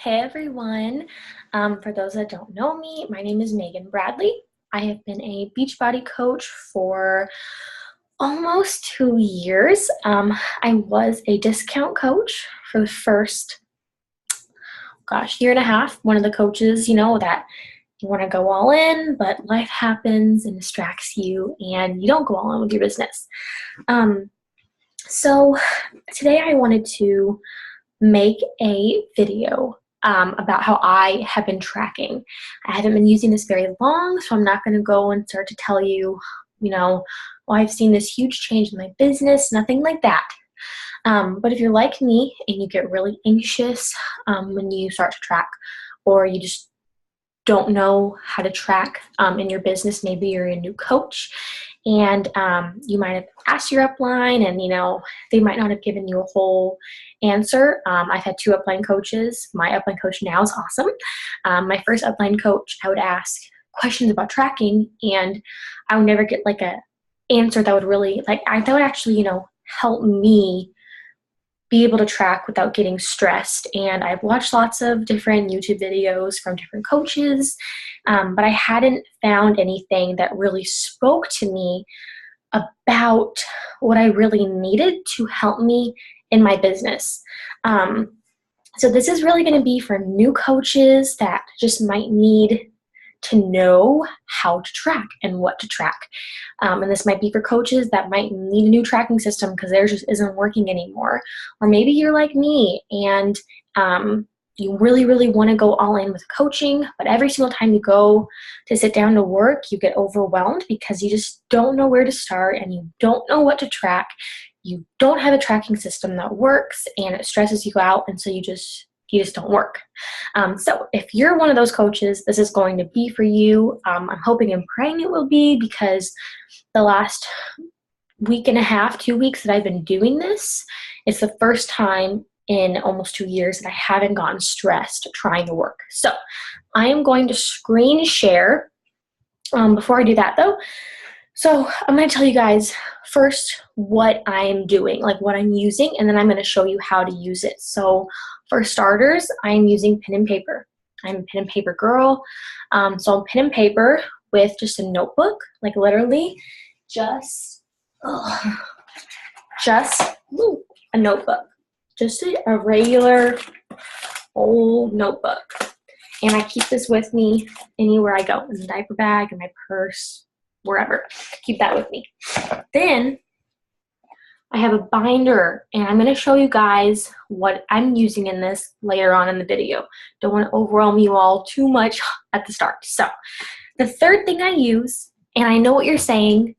Hey everyone. For those that don't know me, my name is Megan Bradley. I have been a Beachbody coach for almost 2 years. I was a discount coach for the first, year and a half. One of the coaches, that you want to go all in, but life happens and distracts you, and you don't go all in with your business. So today I wanted to make a video about how I have been tracking. I haven't been using this very long, so I'm not going to go and start to tell you, I've seen this huge change in my business, nothing like that. But if you're like me and you get really anxious when you start to track, or you just don't know how to track in your business, maybe you're a new coach and you might have asked your upline and they might not have given you a whole answer. I've had two upline coaches. My upline coach now is awesome. My first upline coach, I would ask questions about tracking and I would never get like a answer that would really that would actually help me be able to track without getting stressed. And I've watched lots of different YouTube videos from different coaches, but I hadn't found anything that really spoke to me about what I really needed to help me in my business. So this is really going to be for new coaches that just might need to know how to track and what to track. And this might be for coaches that might need a new tracking system because theirs just isn't working anymore. Or maybe you're like me and you really, really want to go all in with coaching, but every single time you go to sit down to work, you get overwhelmed because you just don't know where to start and you don't know what to track. You don't have a tracking system that works and it stresses you out, and so you just don't work. So if you're one of those coaches, this is going to be for you. I'm hoping and praying it will be, because the last week and a half, 2 weeks that I've been doing this, it's the first time in almost 2 years that I haven't gotten stressed trying to work. So I am going to screen share. Before I do that though, so I'm going to tell you guys first what I'm doing, like what I'm using, and then I'm going to show you how to use it. So for starters, I'm using pen and paper. I'm a pen and paper girl. So pen and paper with just a notebook, like literally just a notebook, just a regular old notebook. And I keep this with me anywhere I go, in the diaper bag, in my purse, wherever. Keep that with me. Then I have a binder, and I'm going to show you guys what I'm using in this later on in the video. Don't want to overwhelm you all too much at the start. So the third thing I use, and I know what you're saying,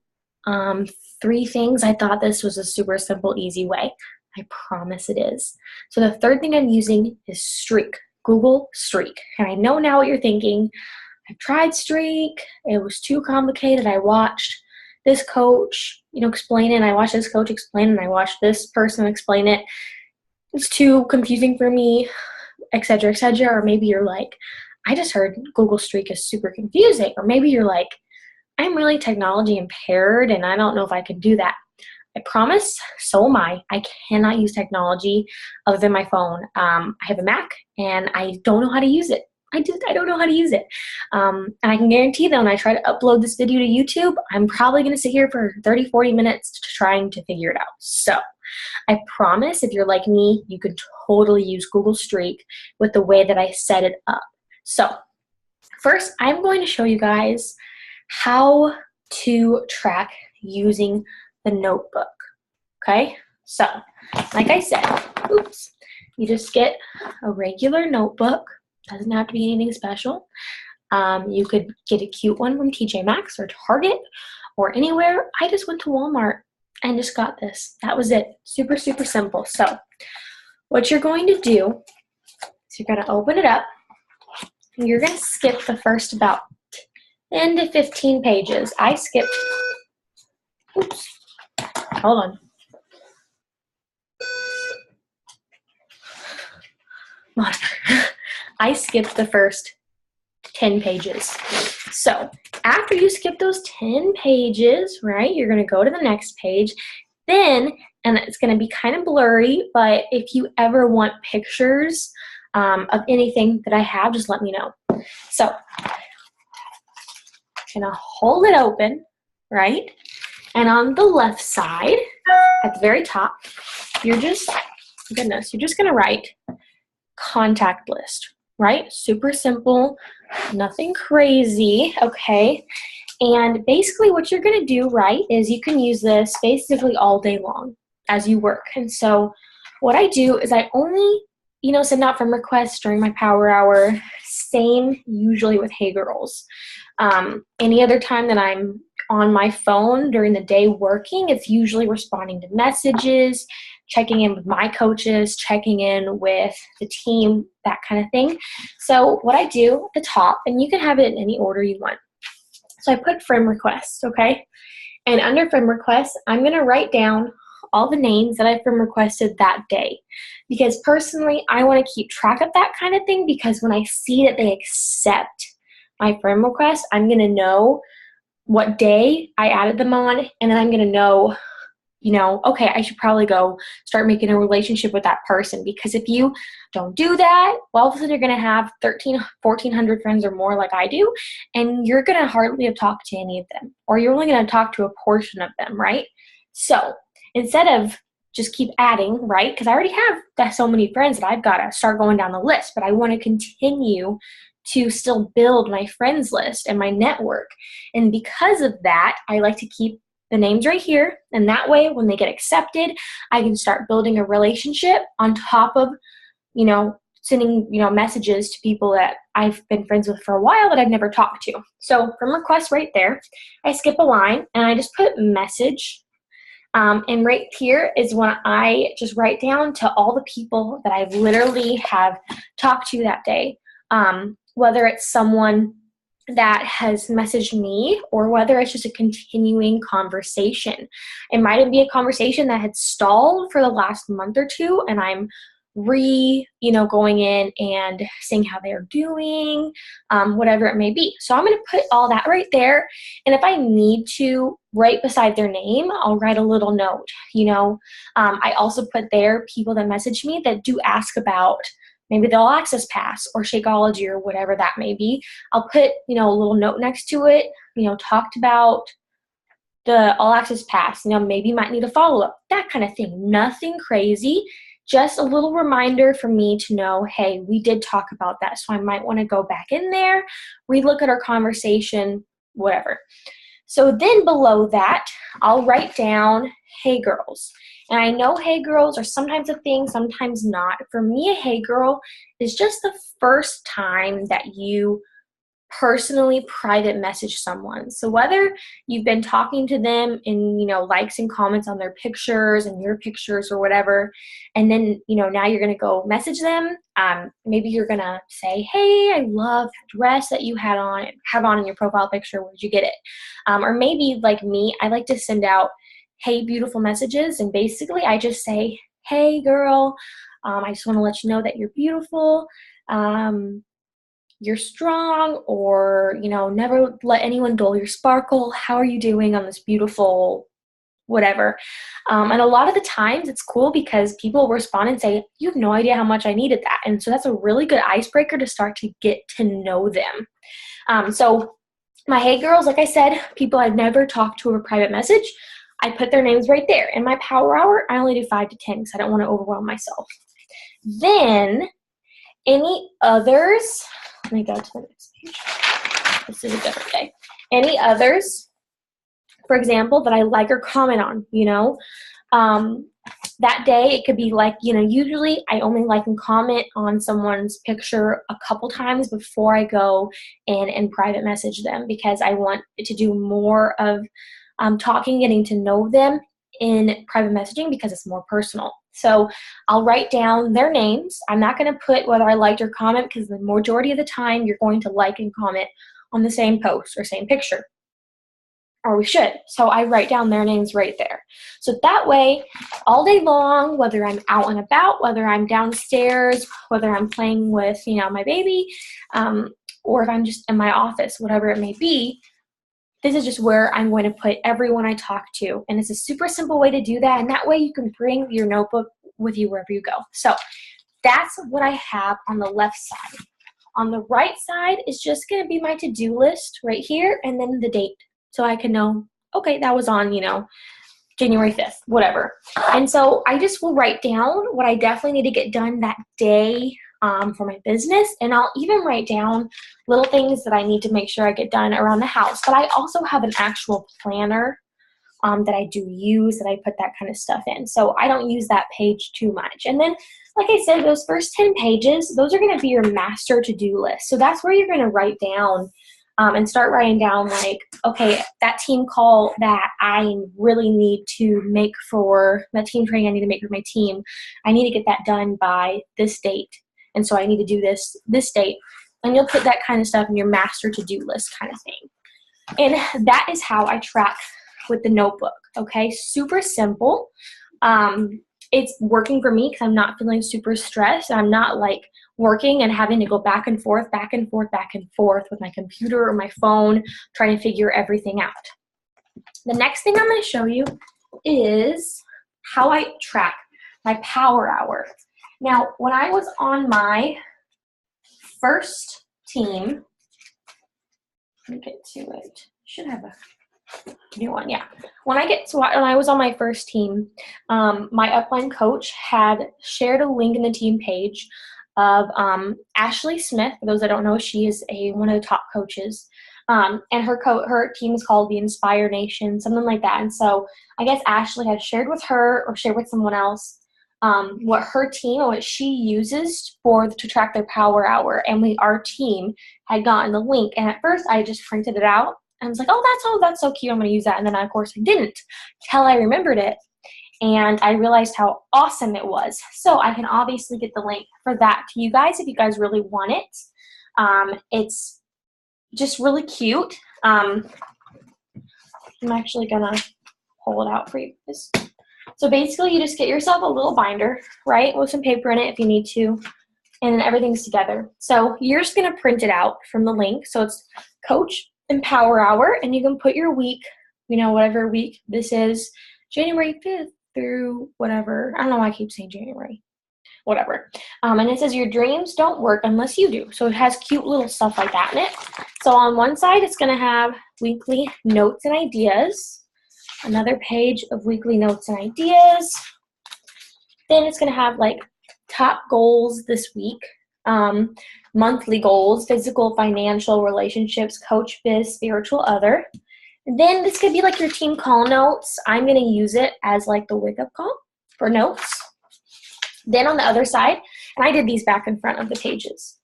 3 things. I thought this was a super simple, easy way. I promise it is. So the third thing I'm using is Streak. Google Streak. And I know now what you're thinking. I tried Streak. It was too complicated. I watched this coach, explain it, and I watched this coach explain it, and I watched this person explain it. It's too confusing for me, etc., etc. Or maybe you're like, I just heard Google Streak is super confusing. Or maybe you're like, I'm really technology impaired, and I don't know if I can do that. I promise, so am I. I cannot use technology other than my phone. I have a Mac, and I don't know how to use it. I don't know how to use it. And I can guarantee that when I try to upload this video to YouTube, I'm probably going to sit here for 30, 40 minutes trying to figure it out. So I promise, if you're like me, you could totally use Google Streak with the way that I set it up. So first, I'm going to show you guys how to track using the notebook. Okay? So, like I said, you just get a regular notebook. Doesn't have to be anything special. You could get a cute one from TJ Maxx or Target or anywhere. I just went to Walmart and just got this. That was it. Super, super simple. So what you're going to do is you're going to open it up. And you're going to skip the first about 10 to 15 pages. I skipped, hold on. I skipped the first 10 pages. So after you skip those 10 pages, right, you're going to go to the next page. Then, and it's going to be kind of blurry, but if you ever want pictures of anything that I have, just let me know. So I'm gonna hold it open, right? And on the left side, at the very top, you're just gonna write contact list, right? Super simple, nothing crazy, okay? And basically what you're gonna do, right, is you can use this basically all day long as you work. And so what I do is I only, send out friend requests during my power hour, same usually with Hey Girls. Any other time that I'm on my phone during the day working, it's usually responding to messages, checking in with my coaches, checking in with the team, that kind of thing. So what I do at the top, and you can have it in any order you want. So I put friend requests, okay? And under friend requests, I'm going to write down all the names that I friend requested that day. Because personally, I want to keep track of that kind of thing, because when I see that they accept my friend request, I'm going to know what day I added them on, and then I'm going to know, okay, I should probably go start making a relationship with that person. Because if you don't do that, well, all of a sudden you're going to have 1,400 friends or more like I do, and you're going to hardly have talked to any of them, or you're only going to talk to a portion of them, right? So instead of just keep adding, right, because I already have so many friends that I've got to start going down the list, but I want to continue to still build my friends list and my network. And because of that, I like to keep the names right here. And that way, when they get accepted, I can start building a relationship on top of, sending, messages to people that I've been friends with for a while that I've never talked to. So from requests right there, I skip a line and I just put message. And right here is when I just write down to all the people that I literally have talked to that day. Whether it's someone that has messaged me or whether it's just a continuing conversation. It might be a conversation that had stalled for the last month or two, and I'm going in and seeing how they're doing, whatever it may be. So I'm going to put all that right there. And if I need to, right beside their name, I'll write a little note. I also put there people that message me that do ask about maybe the All Access Pass or Shakeology or whatever that may be. I'll put, a little note next to it, talked about the All Access Pass, maybe you might need a follow-up, that kind of thing. Nothing crazy, just a little reminder for me to know, hey, we did talk about that, so I might want to go back in there, relook at our conversation, whatever. So then below that, I'll write down, hey girls. And I know hey girls are sometimes a thing, sometimes not. For me, a hey girl is just the first time that you personally private message someone. So whether you've been talking to them in, likes and comments on their pictures and your pictures or whatever, and then, now you're going to go message them. Maybe you're going to say, hey, I love the dress that you have on in your profile picture. Where'd you get it? Or maybe like me, I like to send out, hey, beautiful messages. And basically I just say, hey girl, I just want to let you know that you're beautiful. You're strong, or, never let anyone dull your sparkle. How are you doing on this beautiful whatever? And a lot of the times it's cool because people respond and say, you have no idea how much I needed that. And so that's a really good icebreaker to start to get to know them. So my hey girls, like I said, people I've never talked to over private message, I put their names right there. In my power hour, I only do 5 to 10 because I don't want to overwhelm myself. Then any others, let me go to the next page. This is a different day. Any others, for example, that I like or comment on, that day it could be like, usually I only like and comment on someone's picture a couple times before I go in and private message them, because I want to do more of talking, getting to know them in private messaging because it's more personal. So I'll write down their names. I'm not going to put whether I liked or comment, because the majority of the time you're going to like and comment on the same post or same picture, or we should. So I write down their names right there. So that way, all day long, whether I'm out and about, whether I'm downstairs, whether I'm playing with, my baby, or if I'm just in my office, whatever it may be, this is just where I'm going to put everyone I talk to. And it's a super simple way to do that. And that way you can bring your notebook with you wherever you go. So that's what I have on the left side. On the right side is just going to be my to-do list right here, and then the date. So I can know, okay, that was on, January 5th, whatever. And so I just will write down what I definitely need to get done that day for my business. And I'll even write down little things that I need to make sure I get done around the house. But I also have an actual planner that I do use, that I put that kind of stuff in. So I don't use that page too much. And then, like I said, those first 10 pages, those are going to be your master to-do list. So that's where you're going to write down and start writing down, like, okay, that team call that I really need to make for, that team training I need to make for my team, I need to get that done by this date. And so I need to do this date. And you'll put that kind of stuff in your master to-do list kind of thing. And that is how I track with the notebook, okay? Super simple. It's working for me because I'm not feeling super stressed. I'm not like working and having to go back and forth with my computer or my phone, trying to figure everything out. The next thing I'm going to show you is how I track my power hour. Now, when I was on my first team, let me get to it. Should have a new one, yeah. When I was on my first team, my upline coach had shared a link in the team page of Ashley Smith. For those that don't know, she is one of the top coaches, and her team is called the Inspire Nation, something like that. And so I guess Ashley had shared with her or shared with someone else what her team, or what she uses to track their power hour, and our team had gotten the link. And at first, I just printed it out. I was like, oh, that's so cute. I'm going to use that. And then, of course, I didn't till I remembered it. And I realized how awesome it was. So I can obviously get the link for that to you guys if you guys really want it. It's just really cute. I'm actually going to pull it out for you guys. So basically, you just get yourself a little binder, right, with some paper in it if you need to. And then everything's together. So you're just going to print it out from the link. So it's Coach and Power Hour, and you can put your week, whatever week this is, January 5th through whatever. I don't know why I keep saying January. Whatever. And it says your dreams don't work unless you do. So it has cute little stuff like that in it. So on one side, it's going to have weekly notes and ideas. Another page of weekly notes and ideas. Then it's going to have like top goals this week. Monthly goals, physical, financial, relationships, coach, biz, spiritual, other. And then this could be like your team call notes. I'm going to use it as like the wake-up call for notes. Then on the other side, and I did these back in front of the pages,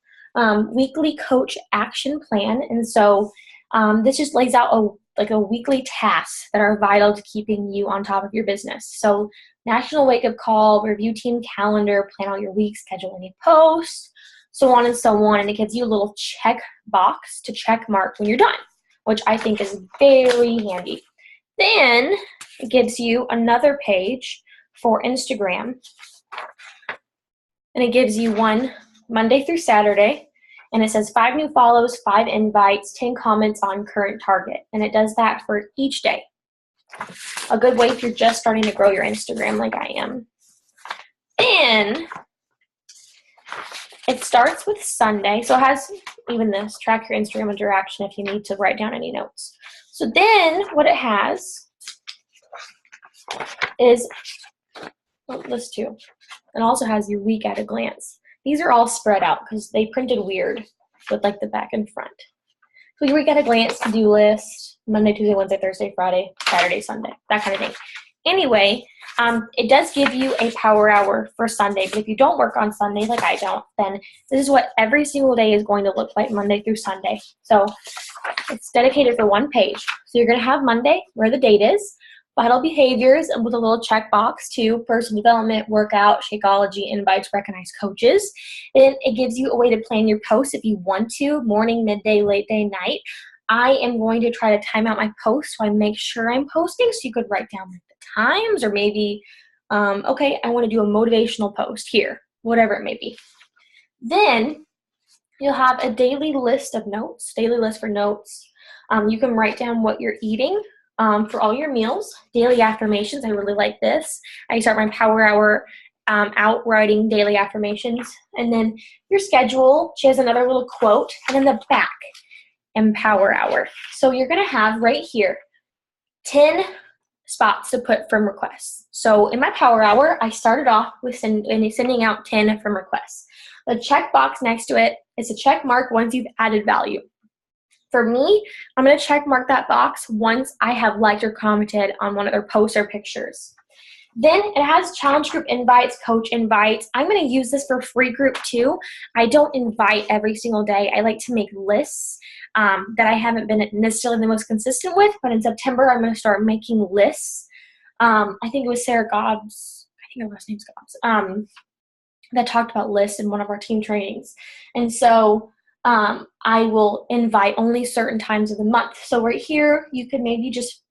weekly coach action plan. And so this just lays out a weekly tasks that are vital to keeping you on top of your business. So national wake-up call, review team calendar, plan out your week, schedule any posts, so on and so on. And it gives you a little check box to check mark when you're done, which I think is very handy. Then it gives you another page for Instagram. And it gives you one Monday through Saturday. And it says 5 new follows, 5 invites, 10 comments on current target. And it does that for each day. A good way if you're just starting to grow your Instagram like I am. Then it starts with Sunday. So it has even this, track your Instagram interaction if you need to write down any notes. So then what it has is list 2. It also has your week at a glance. These are all spread out because they printed weird with like the back and front. So your week at a glance, to-do list, Monday, Tuesday, Wednesday, Thursday, Friday, Saturday, Sunday, that kind of thing. Anyway, it does give you a power hour for Sunday, but if you don't work on Sunday like I don't, then this is what every single day is going to look like Monday through Sunday. So it's dedicated for one page. So you're going to have Monday, where the date is, vital behaviors, and with a little checkbox to personal development, workout, Shakeology, invites, recognize coaches. Then it gives you a way to plan your posts if you want to, morning, midday, late day, night. I am going to try to time out my posts so I make sure I'm posting, so you could write down like the times, or maybe, okay, I want to do a motivational post here, whatever it may be. Then you'll have a daily list of notes, daily list for notes. You can write down what you're eating for all your meals. Daily affirmations, I really like this. I start my power hour out writing daily affirmations. And then your schedule, she has another little quote. And in the back, Empower Hour. So you're going to have right here 10 spots to put from requests. So in my Power Hour, I started off with sending out 10 from requests. The check box next to it is a check mark once you've added value. For me, I'm going to check mark that box once I have liked or commented on one of their posts or pictures. Then it has challenge group invites, coach invites. I'm going to use this for free group too. I don't invite every single day. I like to make lists that I haven't been necessarily the most consistent with, but in September I'm going to start making lists. I think it was Sarah Gobbs, I think her last name's Gobbs, that talked about lists in one of our team trainings. And so I will invite only certain times of the month. So right here, you could maybe just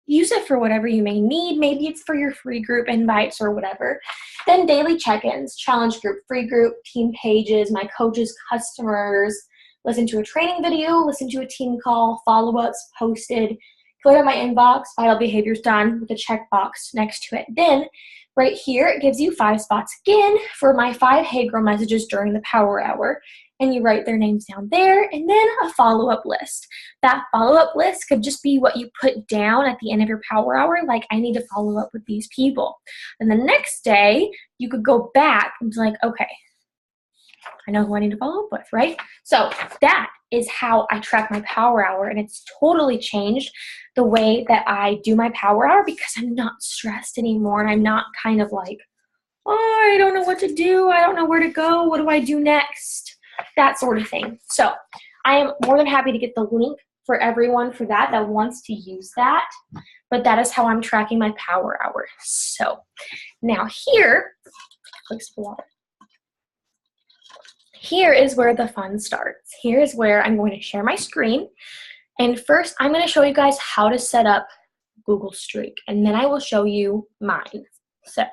use it for whatever you may need. Maybe it's for your free group invites or whatever. Then daily check-ins, challenge group, free group, team pages, my coaches, customers, listen to a training video, listen to a team call, follow-ups posted, clear my inbox, vital behaviors done with a checkbox next to it. Then right here, it gives you 5 spots again for my 5 Hey Girl messages during the Power Hour. And you write their names down there, and then a follow-up list. That follow-up list could just be what you put down at the end of your Power Hour, like I need to follow up with these people. And the next day, you could go back and be like, okay, I know who I need to follow up with, right? So that is how I track my Power Hour, and it's totally changed the way that I do my Power Hour because I'm not stressed anymore, and I'm not kind of like, oh, I don't know what to do. I don't know where to go. What do I do next? That sort of thing. So I am more than happy to get the link for everyone for that wants to use that. But that is how I'm tracking my Power Hour. So now here is where the fun starts. Here is where I'm going to share my screen. And first, I'm going to show you guys how to set up Google Streak. And then I will show you mine. So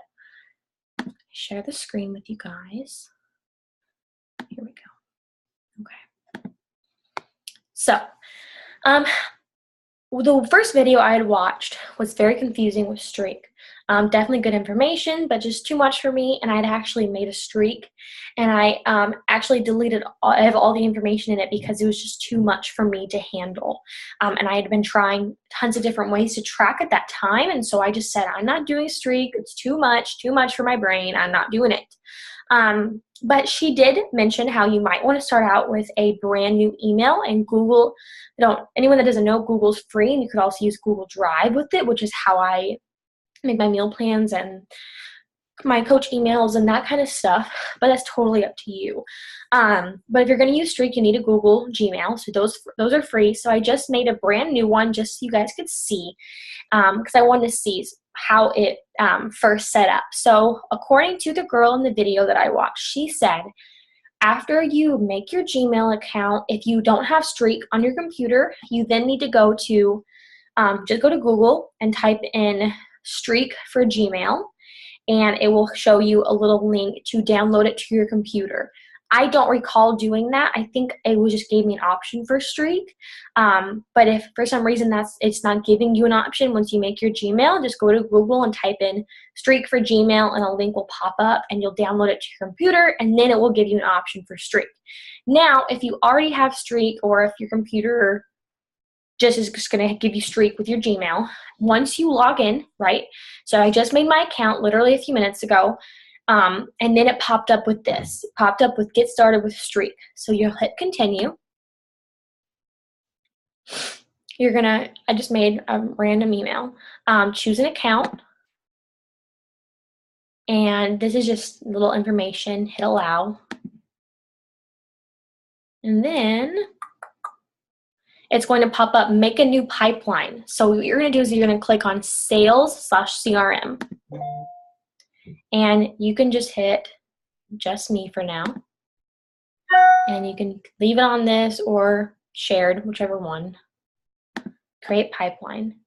share the screen with you guys. Here we go. Okay. So, the first video I had watched was very confusing with Streak. Definitely good information, but just too much for me, and I had actually made a streak, and I actually deleted all the information in it because it was just too much for me to handle. And I had been trying tons of different ways to track at that time, and so I just said, I'm not doing a streak. It's too much for my brain. I'm not doing it. But she did mention how you might want to start out with a brand new email, and Google, anyone that doesn't know, Google's free, and you could also use Google Drive with it, which is how I make my meal plans and my coach emails and that kind of stuff, but that's totally up to you. But if you're going to use Streak, you need a Google Gmail, so those are free. So I just made a brand new one just so you guys could see, because I wanted to see how it first set up. So according to the girl in the video that I watched, she said, after you make your Gmail account, if you don't have Streak on your computer, you then need to go to, just go to Google and type in Streak for Gmail, and it will show you a little link to download it to your computer. I don't recall doing that. I think it just gave me an option for Streak. But if for some reason it's not giving you an option once you make your Gmail, just go to Google and type in Streak for Gmail, and a link will pop up, and you'll download it to your computer, and then it will give you an option for Streak. Now, if you already have Streak, or if your computer is just going to give you Streak with your Gmail, once you log in, right? So I just made my account literally a few minutes ago. And then it popped up with this. It popped up with Get Started with Streak. So you'll hit Continue. I just made a random email. Choose an account. And this is just little information. Hit Allow. And then it's going to pop up, Make a New Pipeline. So what you're going to do is you're going to click on Sales/CRM. And you can just hit Just Me for now. And you can leave it on this or shared, whichever one. Create pipeline.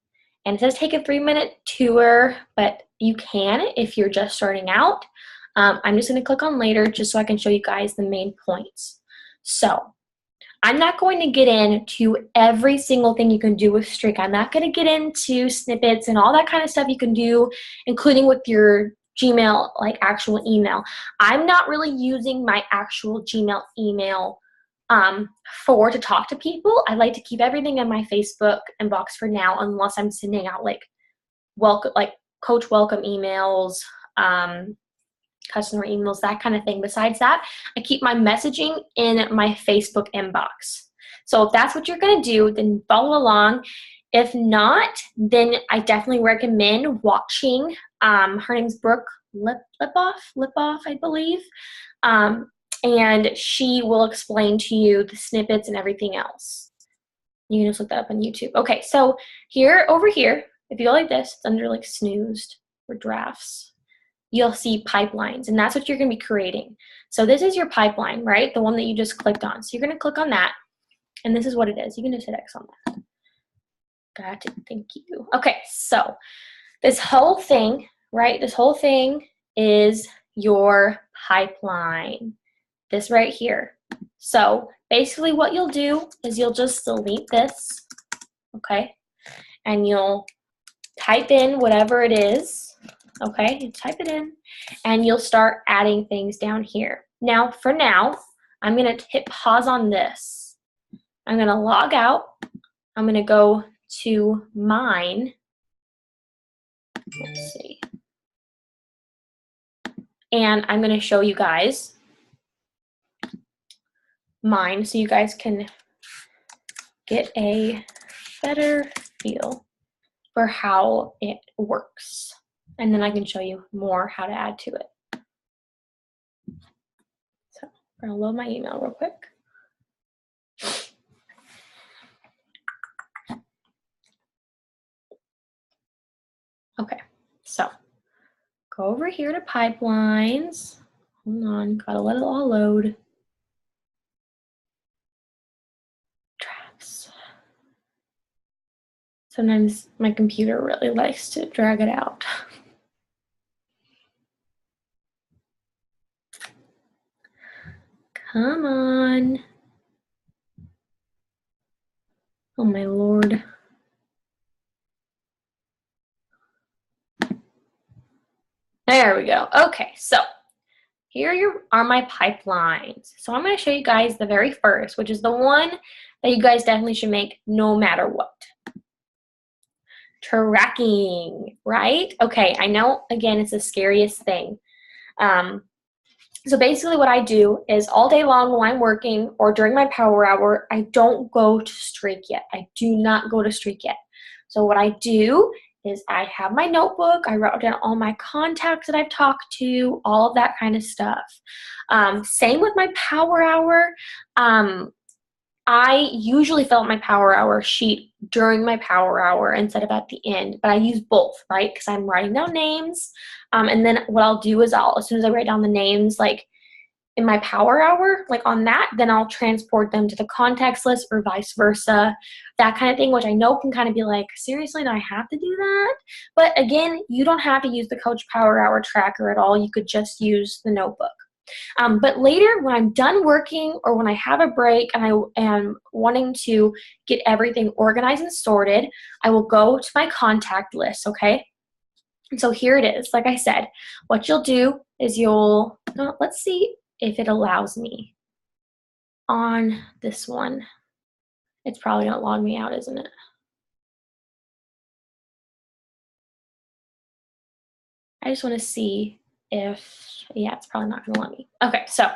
And it says take a 3-minute tour, but you can if you're just starting out. I'm just going to click on later just so I can show you guys the main points. So I'm not going to get into every single thing you can do with Streak. I'm not going to get into snippets and all that kind of stuff you can do, including with your Gmail, like actual email. I'm not really using my actual Gmail email to talk to people. I like to keep everything in my Facebook inbox for now, unless I'm sending out like coach welcome emails, customer emails, that kind of thing. Besides that, I keep my messaging in my Facebook inbox. So if that's what you're going to do, then follow along. If not, then I definitely recommend watching, her name's Brooke Lipoff, I believe. And she will explain to you the snippets and everything else. You can just look that up on YouTube. Okay, so over here, if you go like this, it's under like snoozed or drafts. You'll see pipelines, and that's what you're going to be creating. So this is your pipeline, right? The one that you just clicked on. So you're going to click on that, and this is what it is. You can just hit X on that. Got it. Thank you. Okay, so this whole thing, right? This whole thing is your pipeline. This right here. So basically what you'll do is you'll just delete this, okay? And you'll type in whatever it is, okay? You type it in, and you'll start adding things down here. Now, for now, I'm going to hit pause on this. I'm going to log out. I'm going to go to mine. Let's see. And I'm going to show you guys mine so you guys can get a better feel for how it works. And then I can show you more how to add to it. So I'm going to load my email real quick. Okay, so go over here to pipelines. Hold on, gotta let it all load. Drafts. Sometimes my computer really likes to drag it out. Come on. Oh my Lord. There we go. Okay, so here are my pipelines. So I'm going to show you guys the very first, which is the one that you guys definitely should make no matter what. Tracking, right? Okay, I know, again, it's the scariest thing. So basically what I do is all day long when I'm working or during my power hour, I don't go to streak yet. I do not go to streak yet. So what I do is I have my notebook, I wrote down all my contacts that I've talked to, all of that kind of stuff. Same with my power hour. I usually fill out my power hour sheet during my power hour instead of at the end, but I use both, right? Because I'm writing down names. And then what I'll do is as soon as I write down the names, like in my power hour, like on that, then I'll transport them to the contacts list or vice versa, that kind of thing, which I know can kind of be like, seriously, do I have to do that? But again, you don't have to use the Coach Power Hour tracker at all. You could just use the notebook. But later, when I'm done working or when I have a break and I am wanting to get everything organized and sorted, I will go to my contact list, okay? And so here it is. Like I said, what you'll do is let's see if it allows me on this one. It's probably going to log me out, isn't it? I just want to see if, yeah, it's probably not going to let me. Okay, so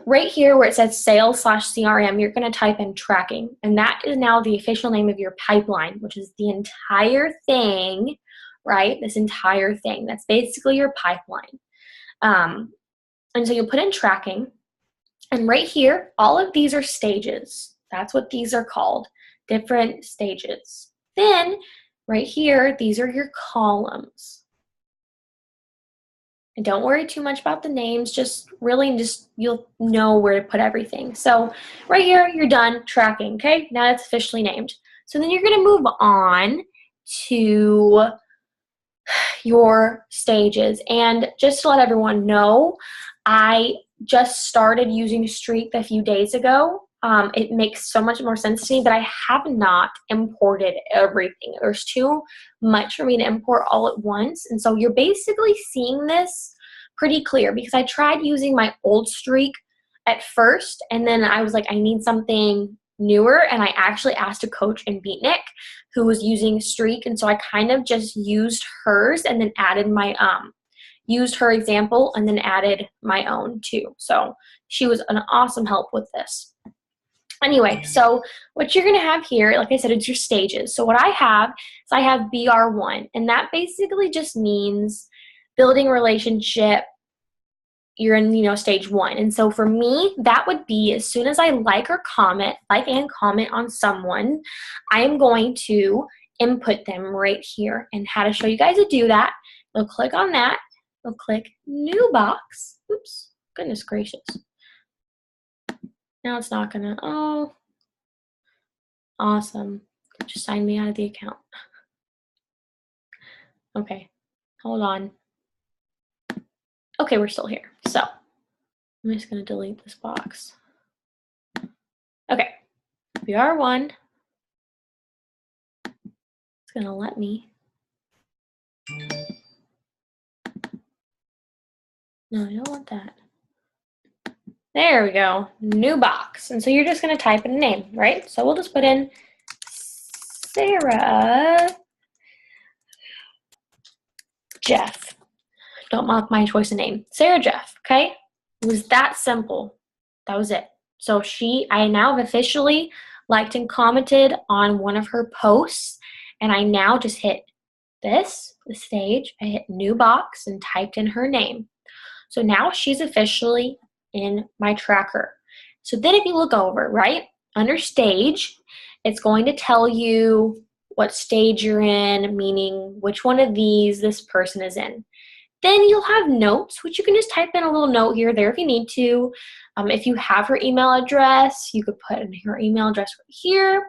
right here where it says sales/CRM, you're going to type in tracking, and that is now the official name of your pipeline, which is the entire thing, right? This entire thing. That's basically your pipeline. And so you'll put in tracking, and right here, all of these are stages. That's what these are called, different stages. Then right here, these are your columns. And don't worry too much about the names, just you'll know where to put everything. So right here, you're done tracking, okay? Now it's officially named. So then you're gonna move on to your stages. And just to let everyone know, I just started using Streak a few days ago. it makes so much more sense to me, but I have not imported everything. There's too much for me to import all at once. And so you're basically seeing this pretty clear because I tried using my old streak at first, and then I was like, I need something newer, and I actually asked a coach in Beatnik who was using streak, and so I kind of just used hers and then added my used her example and then added my own too. So she was an awesome help with this. Anyway, so what you're going to have here, like I said, it's your stages. So what I have is I have BR1, and that basically just means building a relationship. You're in, stage 1. And so for me, that would be as soon as I like and comment on someone, I am going to input them right here. And how to show you guys to do that, you'll click on that. You'll click new box. Oops, goodness gracious. Now it's not gonna, oh, awesome. Just sign me out of the account. Okay, hold on. Okay, we're still here. So I'm just gonna delete this box. Okay, BR1. It's gonna let me. No, I don't want that. There we go, new box. And so you're just gonna type in a name, right? So we'll just put in Sarah Jeff. Don't mock my choice of name. Sarah Jeff, okay? It was that simple. That was it. So I now have officially liked and commented on one of her posts, and I now just hit the stage, I hit new box and typed in her name. So now she's officially in my tracker. So then if you look over, right, under stage, it's going to tell you what stage you're in, meaning which one of these this person is in. Then you'll have notes, which you can just type in a little note here or there if you need to. If you have her email address, you could put in her email address right here.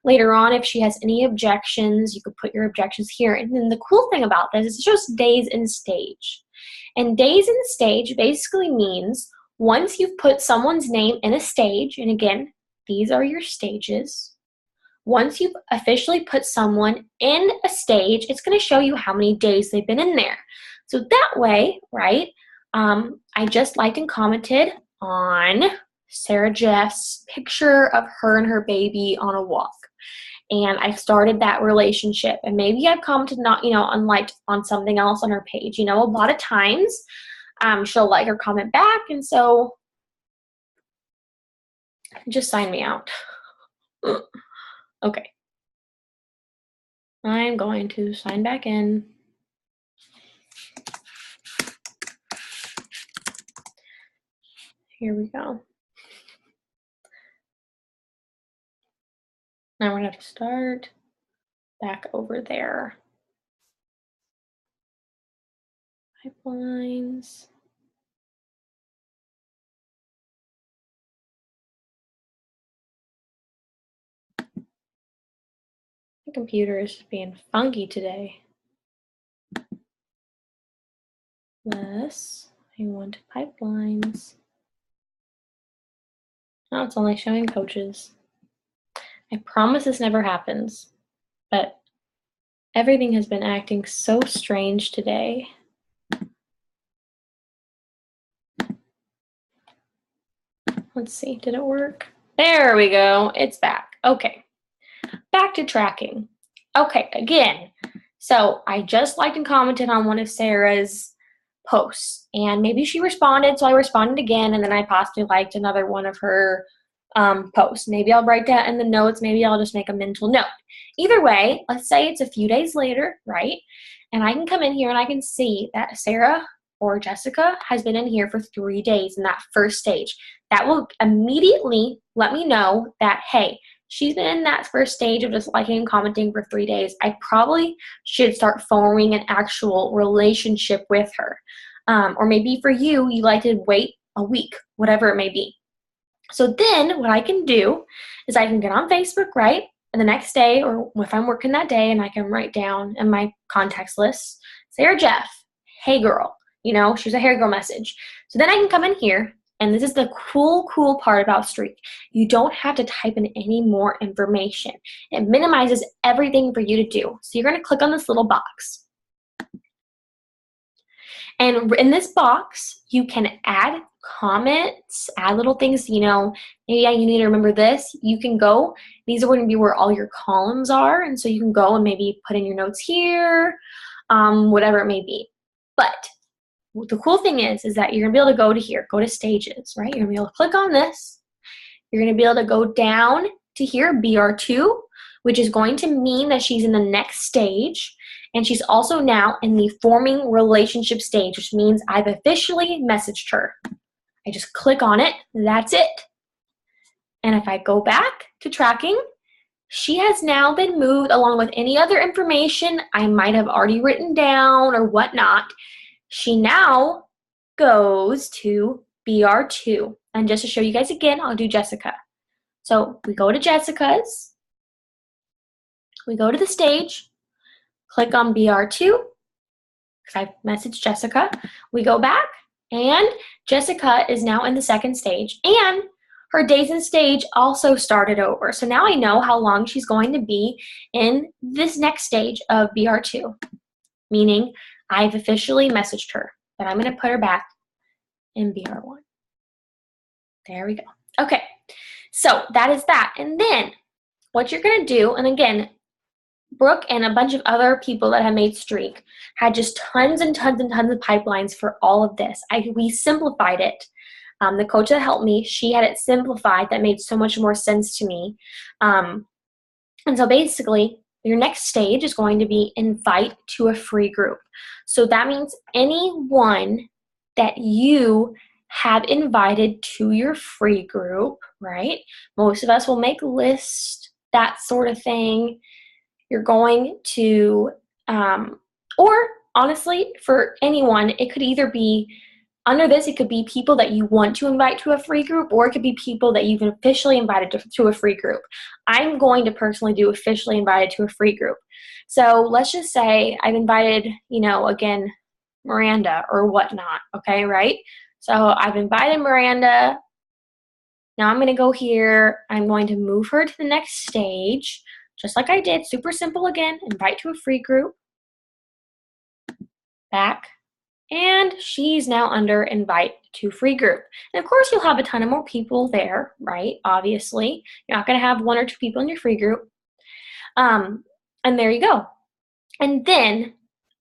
Later on, if she has any objections, you could put your objections here. And then the cool thing about this is it shows days in stage. And days in stage basically means once you've put someone's name in a stage, and again, these are your stages. Once you've officially put someone in a stage, it's going to show you how many days they've been in there. So that way, right, I just liked and commented on Sarah Jeff's picture of her and her baby on a walk. And I started that relationship. And maybe I've commented unliked on something else on her page. A lot of times she'll like or comment back. And so just sign me out. Okay. I'm going to sign back in. Here we go. Now we're going to have to start back over there. Pipelines. My computer is being funky today. Less. I want pipelines. Now it's only showing coaches. I promise this never happens, but everything has been acting so strange today. Let's see, did it work? There we go, it's back. Okay, back to tracking. Okay, again, so I just liked and commented on one of Sarah's posts, and maybe she responded, so I responded again, and then I possibly liked another one of her posts. Maybe I'll write that in the notes, maybe I'll just make a mental note. Either way, let's say it's a few days later, right? And I can come in here and I can see that Sarah or Jessica has been in here for 3 days in that first stage. That will immediately let me know that, hey, she's been in that first stage of just liking and commenting for 3 days. I probably should start forming an actual relationship with her. Or maybe for you, you like to wait a week, whatever it may be. So then what I can do is I can get on Facebook, right? And the next day, or if I'm working that day, and I can write down in my contacts list, Sarah Jeff, hey girl, she's a hey girl message. So then I can come in here And this is the cool part about Streak. You don't have to type in any more information. It minimizes everything for you to do. So you're going to click on this little box. And in this box, you can add comments, add little things, you know, maybe you need to remember this. You can go, these are going to be where all your columns are. And so you can go and maybe put in your notes here, whatever it may be. But the cool thing is that you're going to be able to go to here, go to stages, right? You're going to be able to click on this. You're going to be able to go down to here, BR2, which is going to mean that she's in the next stage. And she's also now in the forming relationship stage, which means I've officially messaged her. I just click on it. That's it. And if I go back to tracking, she has now been moved along with any other information I might have already written down or whatnot. She now goes to BR2. And just to show you guys again, I'll do Jessica. So we go to Jessica's. We go to the stage. Click on BR2, because I messaged Jessica. We go back, and Jessica is now in the second stage, and her days in stage also started over. So now I know how long she's going to be in this next stage of BR2, meaning I've officially messaged her, but I'm going to put her back in BR1. There we go. Okay, so that is that. And then what you're going to do, and again, Brooke and a bunch of other people that have made Streak had just tons and tons and tons of pipelines for all of this. We simplified it. The coach that helped me, she had it simplified. That made so much more sense to me. And so basically, your next stage is going to be invite to a free group. So that means anyone that you have invited to your free group, right? Most of us will make lists, that sort of thing. You're going to, or honestly, for anyone, it could either be, under this, it could be people that you want to invite to a free group, or it could be people that you've officially invited to a free group. I'm going to personally do officially invited to a free group. So let's just say I've invited, you know, again, Miranda or whatnot, okay, right? So I've invited Miranda. Now I'm going to go here. I'm going to move her to the next stage. Just like I did, super simple again, invite to a free group, back, and she's now under invite to free group. And of course, you'll have a ton of more people there, right? Obviously, you're not going to have one or two people in your free group. And there you go. And then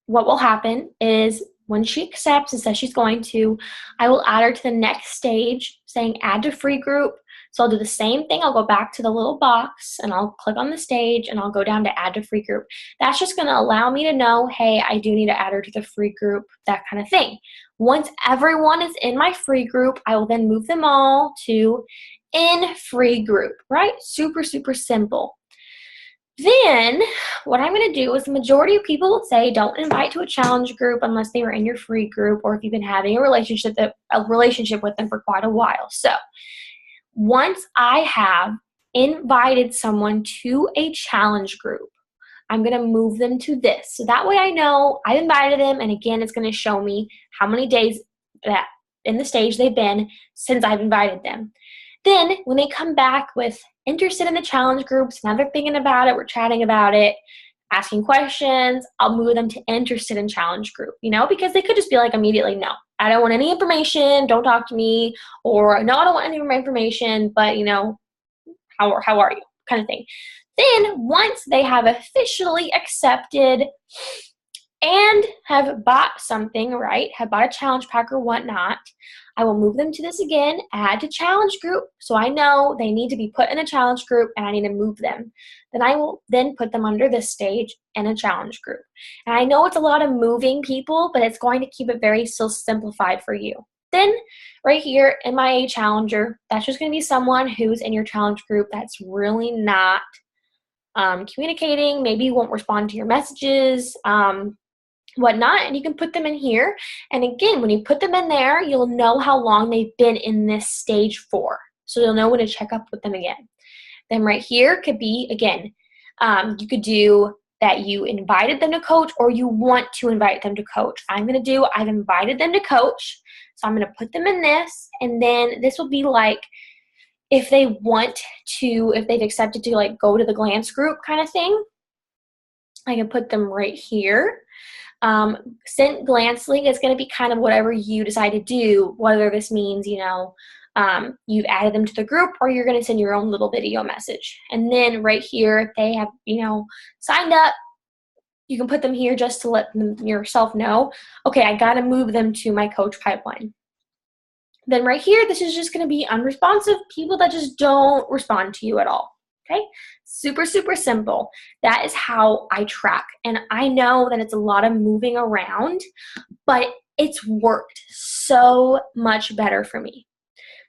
what will happen is when she accepts and says she's going to, I will add her to the next stage saying add to free group. So I'll do the same thing. I'll go back to the little box and I'll click on the stage and I'll go down to add to free group. That's just going to allow me to know, hey, I do need to add her to the free group, that kind of thing. Once everyone is in my free group, I will then move them all to in free group, right? Super, super simple. Then what I'm going to do is the majority of people would say don't invite to a challenge group unless they were in your free group or if you've been having a relationship with them for quite a while. So once I have invited someone to a challenge group, I'm going to move them to this. So that way I know I've invited them, and again, it's going to show me how many days that in the stage they've been since I've invited them. Then when they come back with interested in the challenge groups, now they're thinking about it, we're chatting about it, asking questions, I'll move them to interested in challenge group, you know, because they could just be like immediately, no, I don't want any information, don't talk to me, or no, I don't want any of my information, but you know, how are you, kind of thing. Then once they have officially accepted and have bought something, right, have bought a challenge pack or whatnot, I will move them to this again, add to challenge group, so I know they need to be put in a challenge group and I need to move them. Then I will then put them under this stage in a challenge group. And I know it's a lot of moving people, but it's going to keep it very still simplified for you. Then right here, MIA Challenger, that's just going to be someone who's in your challenge group that's really not communicating, maybe won't respond to your messages, whatnot, and you can put them in here. And again, when you put them in there, you'll know how long they've been in this stage for. So you'll know when to check up with them again. Then right here could be, again, you could do that you invited them to coach or you want to invite them to coach. I'm going to do, I've invited them to coach. So I'm going to put them in this, and then this will be like if they want to, if they've accepted to like go to the glance group kind of thing, I can put them right here. Sent glance link is going to be kind of whatever you decide to do, whether this means, you've added them to the group or you're going to send your own little video message. And then right here, if they have, signed up, you can put them here just to let yourself know, okay, I got to move them to my coach pipeline. Then right here, this is just going to be unresponsive, people that just don't respond to you at all. Okay, super, super simple. That is how I track. And I know that it's a lot of moving around, but it's worked so much better for me.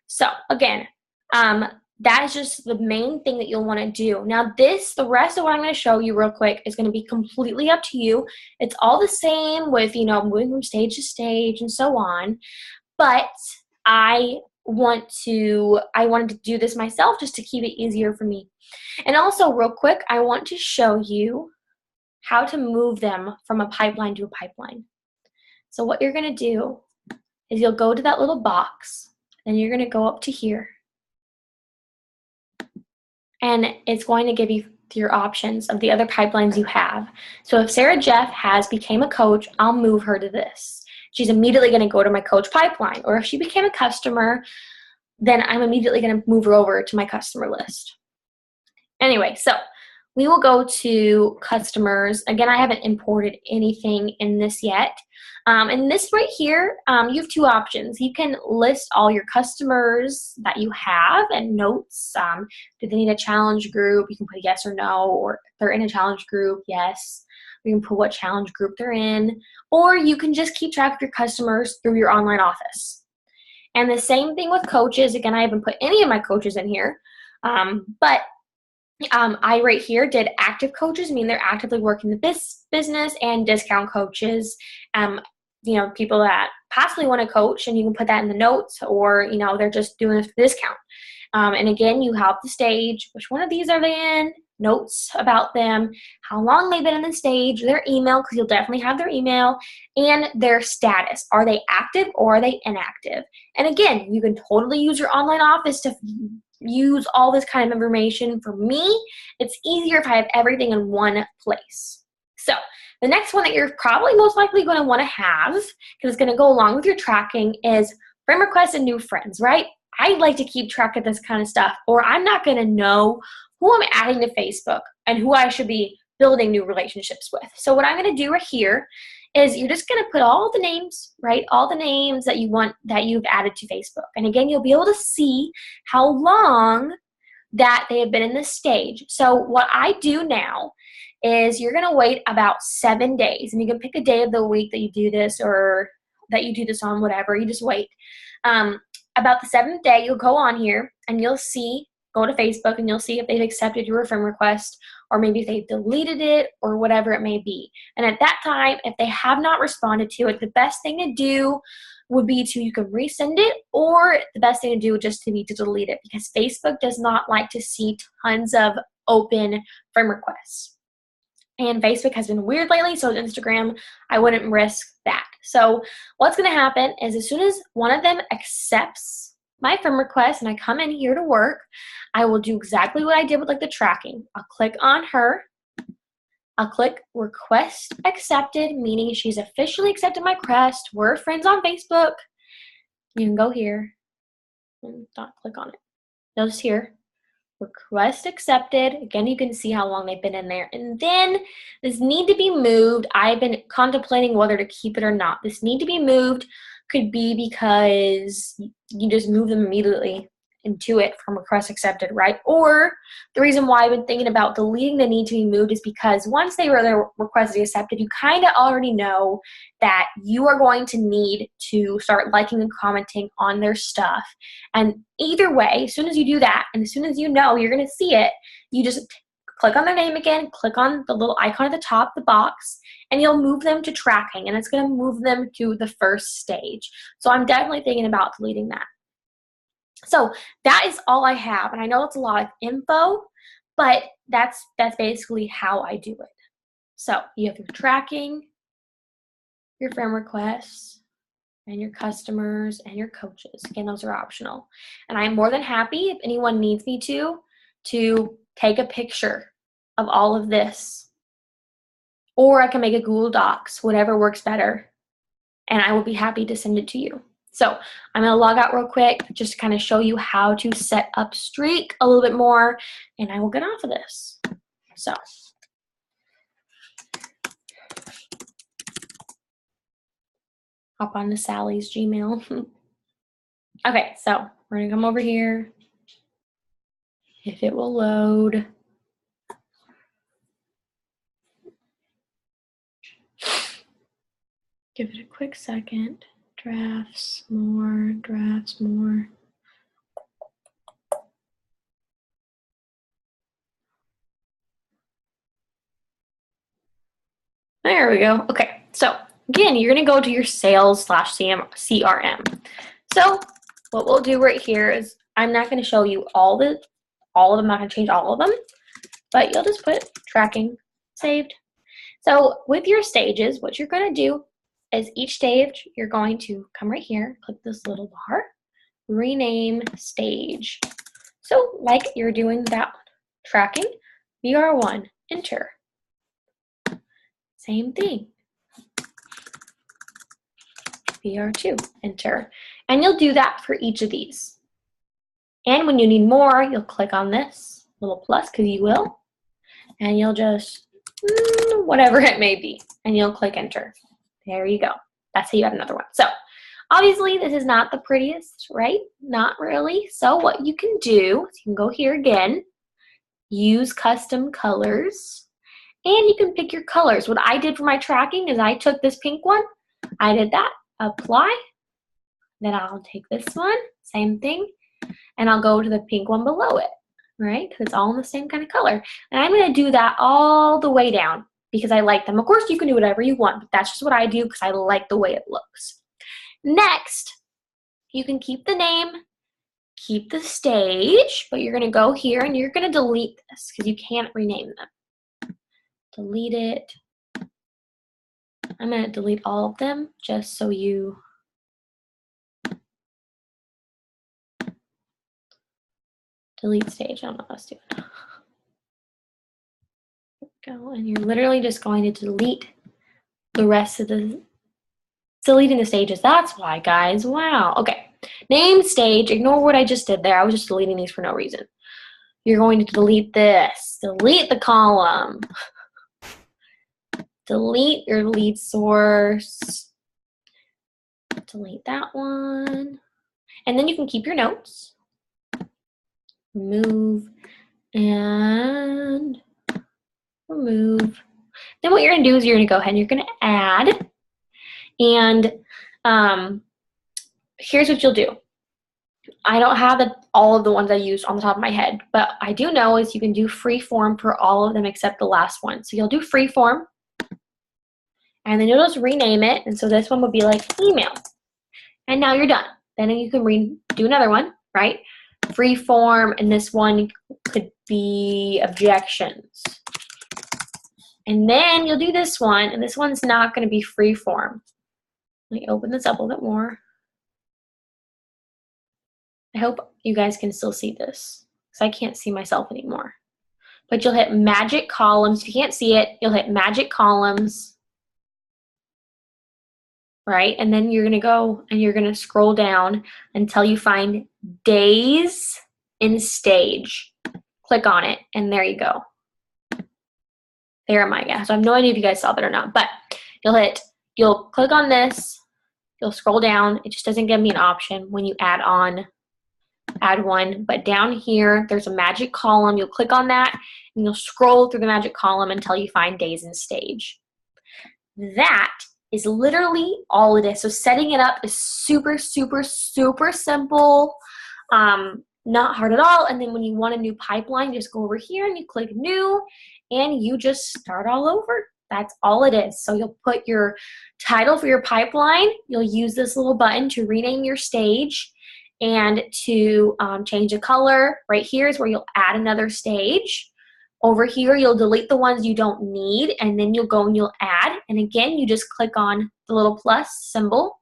So again, that is just the main thing that you'll want to do. Now the rest of what I'm going to show you real quick is going to be completely up to you. It's all the same with, moving from stage to stage and so on. But I wanted to do this myself just to keep it easier for me. And also real quick, I want to show you how to move them from a pipeline to a pipeline. So what you're going to do is you'll go to that little box and you're going to go up to here. And it's going to give you your options of the other pipelines you have. So if Sarah Jeff has became a coach, I'll move her to this. She's immediately going to go to my coach pipeline. Or if she became a customer, then I'm immediately going to move her over to my customer list. Anyway, so we will go to customers. Again, I haven't imported anything in this yet. And this right here, you have two options. You can list all your customers that you have and notes. Do they need a challenge group? You can put yes or no, or if they're in a challenge group, yes. You can put what challenge group they're in, or you can just keep track of your customers through your online office. And the same thing with coaches. Again, I haven't put any of my coaches in here, but I right here did active coaches, mean they're actively working the business, and discount coaches, people that possibly want to coach, and you can put that in the notes, or, they're just doing it for discount. And again, you have the stage, which one of these are they in, notes about them, how long they've been in the stage, their email, because you'll definitely have their email, and their status. Are they active or are they inactive? And again, you can totally use your online office to use all this kind of information. For me, it's easier if I have everything in one place. So the next one that you're probably most likely going to want to have, because it's going to go along with your tracking, is friend requests and new friends, right? I like to keep track of this kind of stuff, or I'm not going to know who I'm adding to Facebook and who I should be building new relationships with. So what I'm going to do right here is you're just going to put all the names, right? All the names that you want, that you've added to Facebook. And again, you'll be able to see how long that they have been in this stage. So what I do now is you're going to wait about 7 days, and you can pick a day of the week that you do this, or that you do this on, whatever, you just wait. About the 7th day, you'll go on here and you'll see, go to Facebook, and you'll see if they've accepted your friend request, or maybe if they've deleted it, or whatever it may be. And at that time, if they have not responded to it, the best thing to do would be to, you can resend it, or the best thing to do would just to be to delete it, because Facebook does not like to see tons of open friend requests. And Facebook has been weird lately, so Instagram, I wouldn't risk that. So what's going to happen is, as soon as one of them accepts my friend request and I come in here to work, I will do exactly what I did with like the tracking. I'll click on her. I'll click request accepted, meaning she's officially accepted my request. We're friends on Facebook. You can go here and not click on it. Notice here, request accepted. Again, you can see how long they've been in there. And then this need to be moved. I've been contemplating whether to keep it or not. This need to be moved could be because you just move them immediately into it from request accepted, right? Or the reason why I've been thinking about deleting the need to be moved is because once they were their request is accepted, you kind of already know that you are going to need to start liking and commenting on their stuff. And either way, as soon as you do that, and as soon as you know you're going to see it, you just click on their name again, click on the little icon at the top, the box, and you'll move them to tracking, and it's going to move them to the first stage. So I'm definitely thinking about deleting that. So that is all I have, and I know it's a lot of info, but that's basically how I do it. So you have your tracking, your friend requests, and your customers and your coaches. Again, those are optional. And I'm more than happy if anyone needs me to take a picture of all of this. Or I can make a Google Docs, whatever works better. And I will be happy to send it to you. So I'm gonna log out real quick just to kind of show you how to set up Streak a little bit more, and I will get off of this. So. Hop on to Sally's Gmail. Okay, so we're gonna come over here. If it will load. Give it a quick second. Drafts, more, drafts, more. There we go. Okay, so again, you're gonna go to your sales / CRM. So what we'll do right here is I'm not gonna show you all of them. I'm not gonna change all of them, but you'll just put tracking saved. So with your stages, what you're gonna do is each stage, you're going to come right here, click this little bar, rename stage. So like you're doing that one. Tracking, VR1, enter. Same thing. VR2, enter. And you'll do that for each of these. And when you need more, you'll click on this little plus, because you will, and you'll just, whatever it may be, and you'll click enter. There you go. That's how you add another one. So obviously this is not the prettiest, right? Not really. So what you can do is you can go here again, use custom colors, and you can pick your colors. What I did for my tracking is I took this pink one, I did that, apply, then I'll take this one, same thing, and I'll go to the pink one below it, right? Because it's all in the same kind of color. And I'm gonna do that all the way down because I like them. Of course, you can do whatever you want, but that's just what I do because I like the way it looks. Next, you can keep the name, keep the stage, but you're gonna go here and you're gonna delete this because you can't rename them. Delete it. I'm gonna delete all of them just so you delete stage. I don't know what I was doing. Go, and you're literally just going to delete the rest of the, deleting the stages. That's why, guys. Wow. Okay. Name stage. Ignore what I just did there. I was just deleting these for no reason. You're going to delete this. Delete the column. Delete your lead source. Delete that one. And then you can keep your notes. Remove and remove. Then what you're going to do is you're going to go ahead and you're going to add. And here's what you'll do. I don't have all of the ones I used on the top of my head, but I do know is you can do free form for all of them except the last one. So you'll do free form, and then you'll just rename it. And so this one would be like email. And now you're done. Then you can do another one, right? Free form, and this one could be objections. And then you'll do this one, and this one's not going to be free form. Let me open this up a little bit more. I hope you guys can still see this because I can't see myself anymore. But you'll hit magic columns. If you can't see it, you'll hit magic columns, right? And then you're going to go and you're going to scroll down until you find days in stage. Click on it, and there you go. There am I, guys. So I have no idea if you guys saw that or not, but you'll click on this, you'll scroll down. It just doesn't give me an option when you add one, but down here, there's a magic column. You'll click on that, and you'll scroll through the magic column until you find days in stage. That is literally all it is. So setting it up is super, super, super simple. Not hard at all. And then when you want a new pipeline, just go over here and you click new, and you just start all over. That's all it is. So you'll put your title for your pipeline. You'll use this little button to rename your stage and to change the color. Right here is where you'll add another stage. Over here, you'll delete the ones you don't need, and then you'll go and you'll add. And again, you just click on the little plus symbol,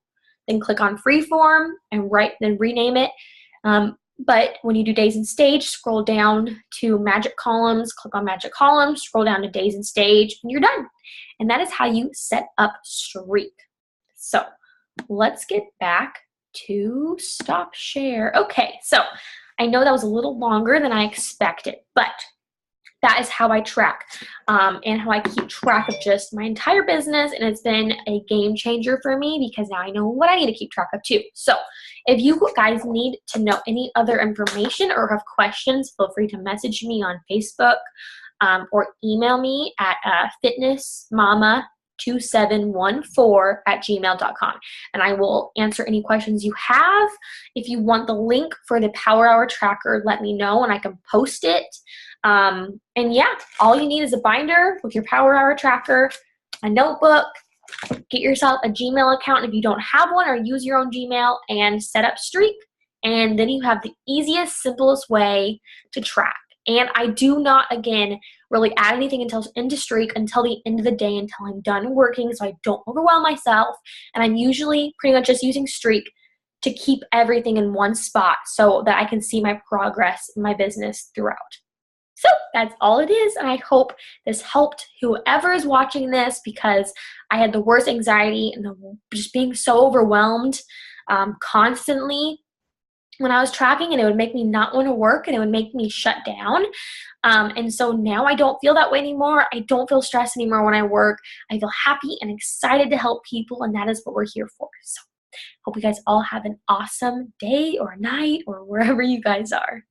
then click on freeform and then rename it. But when you do days and stage, scroll down to magic columns, click on magic columns, scroll down to days and stage, and you're done. And that is how you set up Streak. So let's get back to stop share. Okay, so I know that was a little longer than I expected, but that is how I track and how I keep track of just my entire business. And it's been a game changer for me because now I know what I need to keep track of too. So if you guys need to know any other information or have questions, feel free to message me on Facebook or email me at fitnessmama2714@gmail.com, and I will answer any questions you have. If you want the link for the Power Hour tracker, let me know and I can post it. And yeah, all you need is a binder with your Power Hour tracker, a notebook, get yourself a Gmail account if you don't have one, or use your own Gmail and set up Streak. And then you have the easiest, simplest way to track. And I do not, again, really add anything into Streak until the end of the day, until I'm done working, so I don't overwhelm myself. And I'm usually pretty much just using Streak to keep everything in one spot so that I can see my progress in my business throughout. So that's all it is, and I hope this helped whoever is watching this, because I had the worst anxiety and just being so overwhelmed constantly when I was tracking, and it would make me not want to work, and it would make me shut down. And so now I don't feel that way anymore. I don't feel stressed anymore when I work. I feel happy and excited to help people, and that is what we're here for. So hope you guys all have an awesome day or night or wherever you guys are.